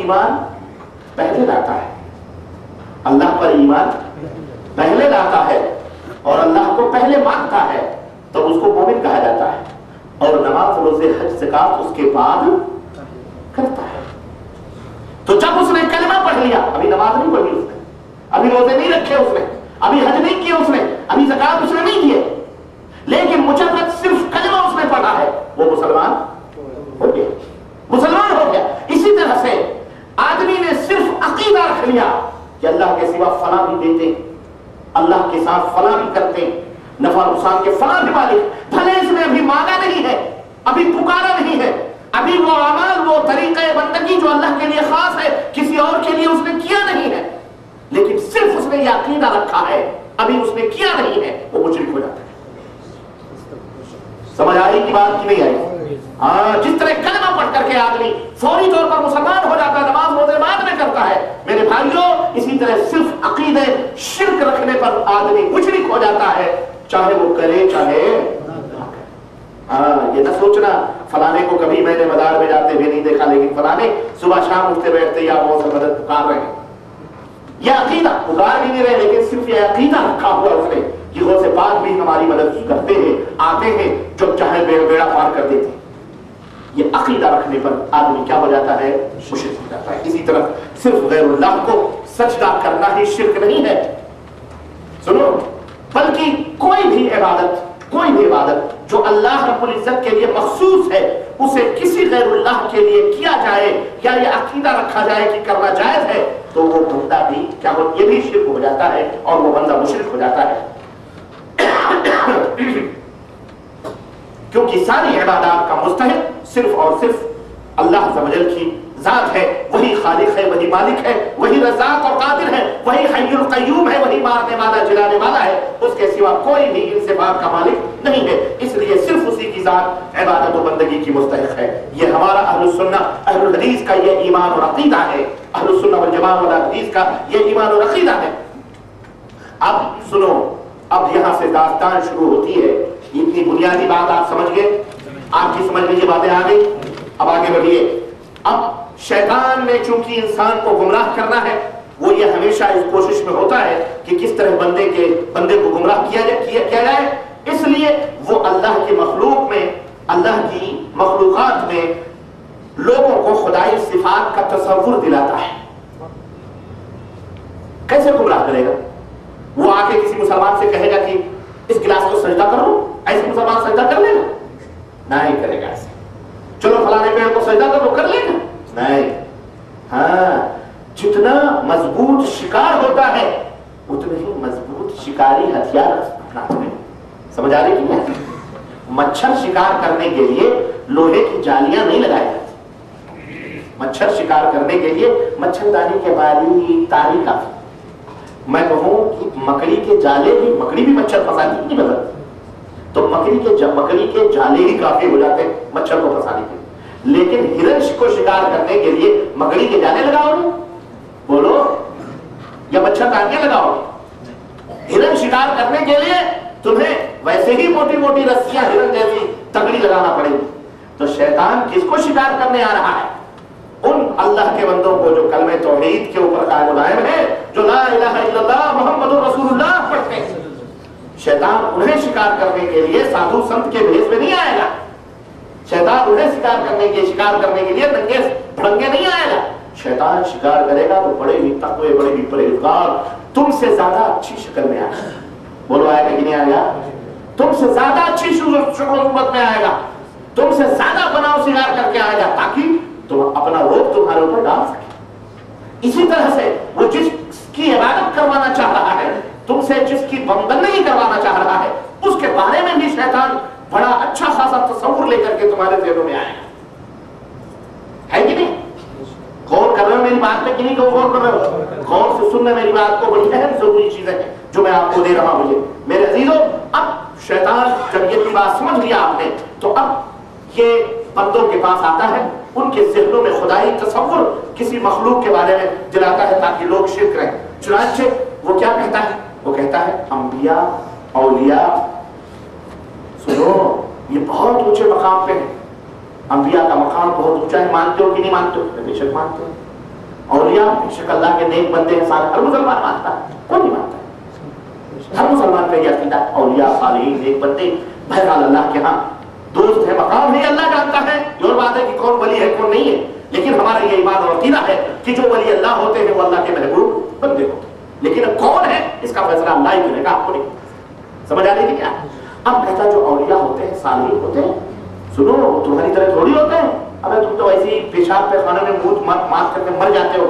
ایمان پہلے لاتا ہے، اللہ پر ایمان پہلے لاتا ہے اور اللہ کو پہلے مانتا ہے تو اس کو مومن کہا جاتا ہے، اور نماز روزے حج زکات اس کے بعد کرتا ہے۔ تو جب اس نے کلمہ پڑھ لیا، ابھی نماز نہیں پڑھی اس نے، ابھی روزے نہیں رکھے اس نے، ابھی حج نہیں کیے اس نے، ابھی زکات اس نے نہیں دیے، لیکن مجرد صرف کلمہ اس نے پڑھا ہے، وہ مسلمان ہو گیا، مسلمان ہو گیا۔ اسی طرح سے آدمی نے صرف عقیدہ رکھ لیا کہ اللہ کے سوا فلاں بھی دیتے، اللہ کے ساتھ فلاں بھی کرتے، نفع نقصان کے فلاں بھی مالک، بھلے اس نے ابھی مانگا نہیں ہے، ابھی پکارا نہیں ہے، ابھی وہ اعمال، وہ طریقہ بندگی جو اللہ کے لیے خاص ہے کسی اور کے لیے اس نے کیا نہیں ہے، لیکن صرف اس نے یہ عقیدہ رکھا ہے، ابھی اس نے کیا نہیں ہے، وہ مشرک ہو جاتا ہے۔ سمجھ آئی کی بات کی نہیں آئی؟ ہاں، جس طرح کلمہ پڑھ کر کے آدمی فوری طور پر مسلمان ہو جاتا ہے، نماز روزے بعد میں کرتا ہے، میرے بھائیوں اسی طرح صرف عقیدے شرک رکھنے پر آدمی مشرک ہو جاتا ہے، چاہے وہ کرے چاہے یہ نہ سوچنا فلانے کو کبھی میں نے مزار میں جاتے ہوئے نہیں دیکھا، لیکن فلانے صبح شام اٹھتے بیٹھتے یا وہ سے مدد پکار رہے ہیں، یہ عقیدہ پکار بھی نہیں رہے، لیکن صرف یہ عقیدہ رکھا ہوا اس نے کہ غوث پاک بھی ہماری مدد کرتے ہیں، آتے ہیں، جب چاہے بیڑا پار کر دیتے ہیں۔ یہ عقیدہ رکھنے پر آدمی کیا ہو جاتا ہے؟ مشرک ہو جاتا ہے۔ اسی طرح صرف غیر اللہ کو سجدہ کرنا ہی شرک نہیں ہے، سنو، بلکہ کوئی بھی عبادت جو اللہ رب العزت کے لیے مخصوص ہے، اسے کسی غیر اللہ کے لیے کیا جائے یا یہ عقیدہ رکھا جائے کہ کرنا جائز ہے، تو وہ بندہ بھی کیا ہو، یہ بھی شرک ہو جاتا ہے اور وہ بندہ مشرک ہو جاتا ہے۔ کیونکہ ساری عبادات کا مستحق صرف اور صرف اللہ عز و جل کی ذات ہے، وہی خالق ہے، وہی مالک ہے، وہی رزاق اور قادر ہے، وہی حی القیوم ہے، وہی مارنے والا جلانے والا ہے، اس کے سوا کوئی بھی ان صفات کا مالک نہیں ہے، اس لیے صرف اسی کی ذات عبادت و بندگی کی مستحق ہے۔ یہ ہمارا اہل السنہ اہل الحدیث کا یہ ایمان اور عقیدہ ہے، اہل السنہ والجماعہ والحدیث کا یہ ایمان اور عقیدہ ہے۔ اب سنو، اب یہاں سے داستان شروع ہوتی ہے، اتنی بنیادی بات آپ سمجھ گئے، آپ کی سمجھ میں یہ باتیں آ گئی، اب آگے بڑھیے۔ اب شیطان نے چونکہ انسان کو گمراہ کرنا ہے، وہ یہ ہمیشہ اس کوشش میں ہوتا ہے کہ کس طرح بندے کو گمراہ کیا جائے، اس لیے وہ اللہ کی مخلوق میں، اللہ کی مخلوقات میں لوگوں کو خدائی صفات کا تصور دلاتا ہے۔ کیسے گمراہ کرے گا؟ وہ آ کے کسی مسلمان سے کہے گا کہ اس گلاس کو سجدہ کرو، ایسے مسلمان سجدہ کر لے گا؟ نہیں کرے گا ایسے۔ چلو فلانے پیڑ کو سجدہ کرو، کر لے گا؟ نہیں۔ ہاں، جتنا مضبوط شکار ہوتا ہے اتنے ہی مضبوط شکاری ہتھیار اپناتے ہیں۔ سمجھ آ رہی ہے؟ مچھر شکار کرنے کے لیے لوہے کی جالیاں نہیں لگائی جاتی، مچھر شکار کرنے کے لیے مچھردانی کے باریک تاری کافی۔ میں کہوں کہ مکڑی کے جالے بھی، مکڑی بھی مچھر پھنساتی نہیں بدلتی، تو مکڑی کے جالے ہی کافی ہو جاتے ہیں مچھر کو پھنسانے کے لیے، لیکن ہرن کو شکار کرنے کے لیے مکڑی کے جالے لگاؤ گے؟ بولو، یا مچھردانیاں لگاؤ گے؟ ہرن شکار کرنے کے لیے تمہیں ویسے ہی موٹی موٹی رسیاں ہرن جیسی تگڑی لگانا پڑے گی۔ تو شیطان کس کو شکار کرنے آ رہا ہے؟ ان اللہ کے بندوں کو جو کلمہ توحید کے اوپر قائم و دائم ہے، جو لا الہ الا اللہ محمد رسول اللہ پڑھتے ہیں۔ شیطان انہیں شکار کرنے کے لیے سادھو سنت کے بھیس میں نہیں آئے گا، شیطان انہیں شکار کرنے کے لیے ننگے بھڑنگے نہیں آئے گا۔ شیطان شکار کرے گا تو بڑے ہی تقوی، بڑے ہی پرہیزگار، تم سے زیادہ اچھی شکل میں آئے گا۔ بولو آئے گا کہ نہیں آئے گا؟ تم سے زیادہ اچھی شکل و صورت میں آئے گا، تم سے زیادہ بناؤ سنگار کر کے آئے گا، تاکہ تم اپنا روپ تمہارے اوپر ڈال سکے۔ اسی طرح سے وہ جس کی عبادت کروانا چاہ رہا ہے، تم سے جس کی بندگی کروانا چاہ رہا ہے، اس کے بارے میں بھی شیطان بڑا اچھا خاصا تصور لے کر کے تمہارے ذہنوں میں آئے گا، ہے کہ نہیں؟ غور کر رہے ہو میری بات پہ کہ نہیں غور کر رہے ہو؟ غور سے سننا میری بات کو، بڑی اہم ضروری چیزیں ہیں جو میں آپ کو دے رہا ہوں۔ میرے عزیزوں، اب شیطان جب یہ بات سمجھ لیا آپ نے، تو اب یہ بندوں کے پاس آتا ہے، ان کے ذہنوں میں خدائی تصور کسی مخلوق کے بارے میں دلاتا ہے تاکہ لوگ شرک کریں۔ چنانچہ وہ کیا کہتا ہے؟ وہ کہتا ہے انبیاء، اولیاء، سنو یہ بہت اونچے مقام پہ ہیں، انبیاء کا مقام بہت اونچا ہے، مانتے ہو کہ نہیں مانتے ہو؟ بے شک مانتے ہو۔ औलिया बेशक अल्लाह के नेक बंदे हैं सारे, हर मुसलमान मानता है, कौन नहीं मानता है? हर मुसलमान का ये अकीदा, औलिया सालिहीन नेक बंदे बहरहाल अल्लाह के यहाँ दोस्त है, मकाम है, अल्लाह जानता है। ये और बात है कि कौन वली है कौन नहीं है, लेकिन हमारा ये ईमान और अकीदा है कि जो वली अल्लाह होते हैं वो अल्लाह के महबूब बंदे होते हैं, लेकिन कौन है इसका फैसला अल्लाह ही करेगा, आपको नहीं। समझ आ रही है क्या? अब कहता जो औलिया होते हैं सालिहीन होते हैं, सुनो तुम्हारी तरह थोड़ी होते हैं, अबे तुम तो ऐसे ही पेशाब पैखाने में मुंह मार करके मर जाते हो,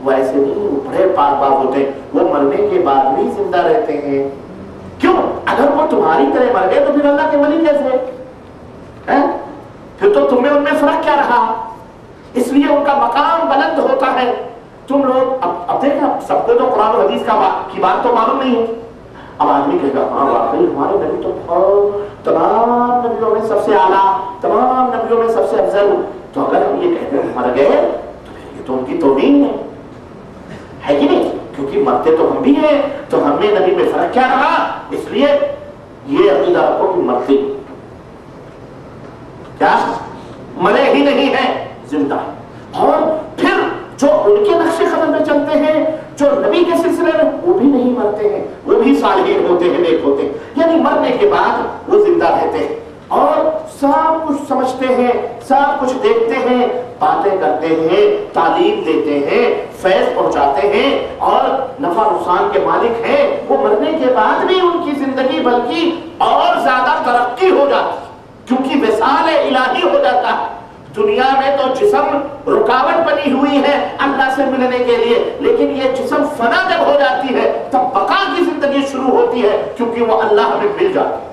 वैसे नहीं, बड़े पाक बाप होते हैं, वो मरने के बाद भी जिंदा रहते हैं। क्यों? अगर वो तुम्हारी तरह मर गए तो फिर अल्लाह के वली कैसे है? फिर तो तुम्हें उनमें फर्क क्या रहा? इसलिए उनका मकाम बुलंद होता है। तुम लोग अब देखा, सबको तो कुरान और हदीस की बात तो मालूम नहीं है। अब आदमी कहेगा हाँ वाकई हमारे नबी तो तमाम नबियों में सबसे आला, तमाम नबियों में सबसे अफजल, तो अगर हम ये कहते हैं मर गए तो फिर ये तो उनकी तौहीन है कि नहीं? क्योंकि मरते तो हम भी हैं, तो हमें नबी में फर्क क्या रहा? इसलिए ये अकीदा रखो कि मरते क्या मरे ही नहीं है, जिंदा। और फिर जो उनके नक्शे कदम में चलते हैं, जो नबी के सिलसिले में, वो भी नहीं मरते हैं, वो भी सालिहीन होते हैं, नेक होते हैं, यानी मरने के बाद वो जिंदा रहते हैं और सब कुछ समझते हैं, सब कुछ देखते हैं, बातें करते हैं, तालीम देते हैं, फैज पहुंचाते हैं और नफा नुकसान के मालिक हैं। वो मरने के बाद भी उनकी जिंदगी बल्कि और ज्यादा तरक्की हो जाती है, क्योंकि विसाल इलाही हो जाता है। दुनिया में तो जिस्म रुकावट बनी हुई है अल्लाह से मिलने के लिए, लेकिन ये जिस्म फना जब हो जाती है तब बका की जिंदगी शुरू होती है, क्योंकि वो अल्लाह में मिल जाती है,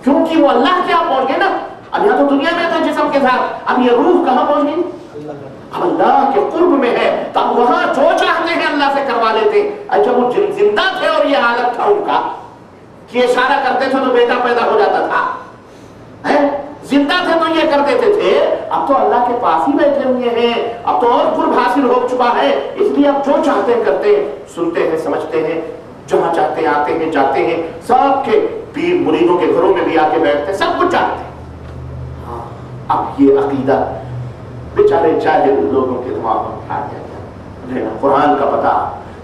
क्योंकि वो अल्लाह के आप पहुंच गए ना। अब यहाँ तो दुनिया में था जिस्म के साथ, अब ये रूह कहाँ पहुंच गई? अब अल्लाह के कुर्ब में है, तब वहां जो चाहते हैं अल्लाह से करवा लेते। अच्छा वो जिंदा थे और ये हालत था उनका कि इशारा करते थे तो बेटा पैदा हो जाता था, है? जिंदा थे तो ये कर देते थे, अब तो अल्लाह के पास ही बैठे हुए हैं, अब तो और कुर्ब हासिल हो चुका है, इसलिए अब जो चाहते हैं करते हैं, सुनते हैं, समझते हैं, जहां चाहते हैं आते हैं, जाते हैं, सबके पीर मुरीदों के घरों में भी आके बैठते हैं, सब कुछ चाहते हैं। हाँ, अब ये अकीदा बेचारे जाहिल लोगों के दिमाग में आ गया, उन्हें ना कुरान का पता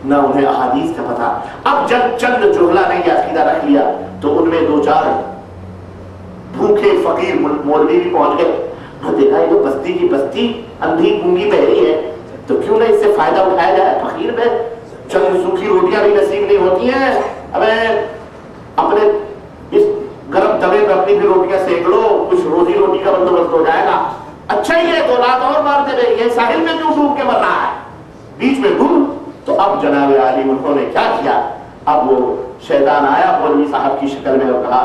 ना उन्हें अहादीस का पता। अब जब चंद जुहला ने यह अकीदा रख लिया तो उनमें दो चार भूखे फकीर मौलवी भी पहुंच गए। देखा ये तो बस्ती की बस्ती अंधी गूंगी बहरी है, तो क्यों ना इससे फायदा उठाया जाए। फकीर में चंद सूखी रोटियां भी नसीब नहीं होती हैं, अबे अपने इस गर्म तवे में अपनी भी रोटियां सेक लो, कुछ रोजी रोटी का बंदोबस्त हो जाएगा। अच्छा ही है, 2 लाख और मार दे, ये साहिल में क्यों डूब के मर रहा है, बीच में डूब। तो अब जनाब आली उन्होंने क्या किया, अब वो शैतान आया मौलवी साहब की शक्ल में और कहा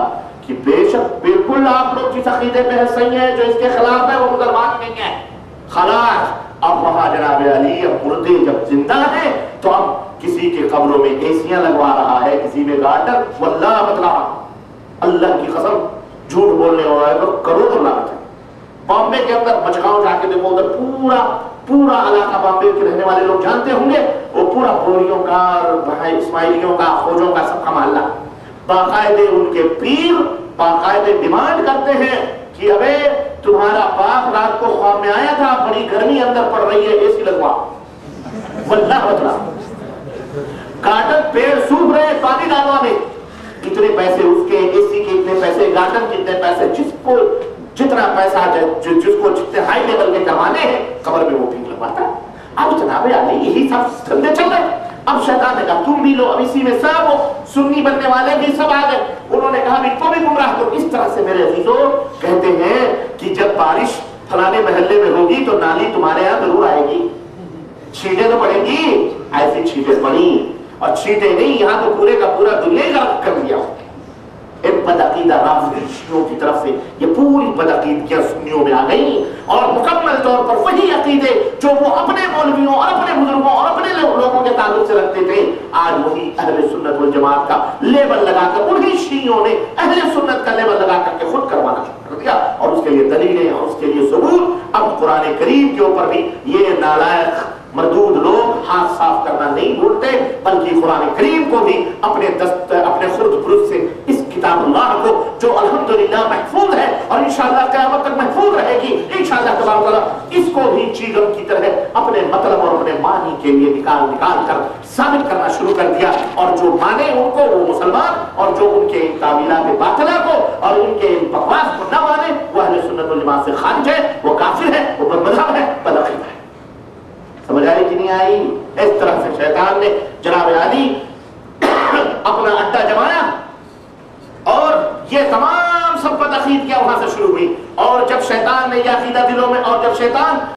कि बेशक बिल्कुल आप लोग जिस अकीदे पे है सही है, जो इसके खिलाफ है वो मुसलमान नहीं है। खलास अब वहां जनाब अली अब मुर्दे जब जिंदा है तो अब किसी के कब्रों में एसियां लगवा रहा है, किसी में गार्डन, वल्लाह बतला अल्लाह की कसम झूठ बोलने वाला है तो करोड़ों लानत है। बॉम्बे के अंदर मचगांव जाके देखो, उधर पूरा इलाका बॉम्बे के रहने वाले लोग जानते होंगे, वो पूरा बोरियों का, इस्माइलियों का, खोजों का सबका मोहल्ला। बाकायदे उनके पीर बाकायदे डिमांड करते हैं कि अबे तुम्हारा बाप रात को ख्वाब में आया था, बड़ी गर्मी अंदर पड़ रही है, एसी लगवा। वल्लाह बतला गार्डन पेड़ सूख रहे, पानी डालवा में इतने पैसे उसके, एसी के इतने पैसे, गार्डन के इतने पैसे, जिसको जितना पैसा जिसको जितने हाई लेवल के कमाने हैं कमर में वो भी लगवाता। अब जनाब आली यही सब धंधे चल रहे। अब शैतान ने कहा तुम भी लो, अब इसी में सब सुन्नी बनने वाले भी सब आ गए। उन्होंने कहा इनको भी गुमराह करो। इस तरह से मेरे अजीजों कहते हैं कि जब बारिश फलाने महल्ले में होगी तो नाली तुम्हारे यहाँ जरूर आएगी, छींटे तो पड़ेंगी। ऐसी छींटे पड़ी, और छींटे नहीं, यहाँ तो पूरे का पूरा दुनिया गर्क कर दिया। एक बदअकीदा राफिदियों की तरफ से ये पूरी बदअकीदगियां सुन्नियों में आ गई, और मुकम्मल तौर पर वही अकीदे जो वो अपने मौलवियों और अपने बुजुर्गों और अपने लोगों के ताल्लुक से रखते थे, आज वही अहले सुन्नत वल जमात का लेबल लगाकर उन्हीं शीयों ने अहले सुन्नत का लेबल लगा करके खुद करवाना शुरू कर दिया। और उसके लिए दलीलें और उसके लिए सबूत। अब कुरान करीम के ऊपर भी ये नालायक मरदूद लोग हाथ साफ करना नहीं भूलते, बल्कि कुरान करीम को भी अपने खुर्द बुर्द से इस किताब अल्लाह को जो अल्हम्दुलिल्लाह महफूज है और इंशाअल्लाह क़यामत तक महफूज रहेगी, इंशाअल्लाह तबारक व तआला इसको भी चीगम की तरह अपने मतलब کے لیے نکال نکال کر ثابت کرنا شروع کر دیا، اور جو مانے ان کو وہ مسلمان، اور جو ان کے ان تعویلات باطلہ کو اور ان کے ان بکواس کو نہ مانے وہ اہل سنت والجماعت سے خارج ہے، وہ کافر ہے، وہ بد مذہب ہے، بدعقیدہ ہے۔ سمجھ آئی کہ نہیں آئی؟ اس طرح سے شیطان نے جناب علی اپنا اڈا جمایا، اور یہ تمام سب بدعقید کیا وہاں سے شروع ہوئی۔ اور جب شیطان نے یہ عقیدہ دلوں میں، اور جب شیطان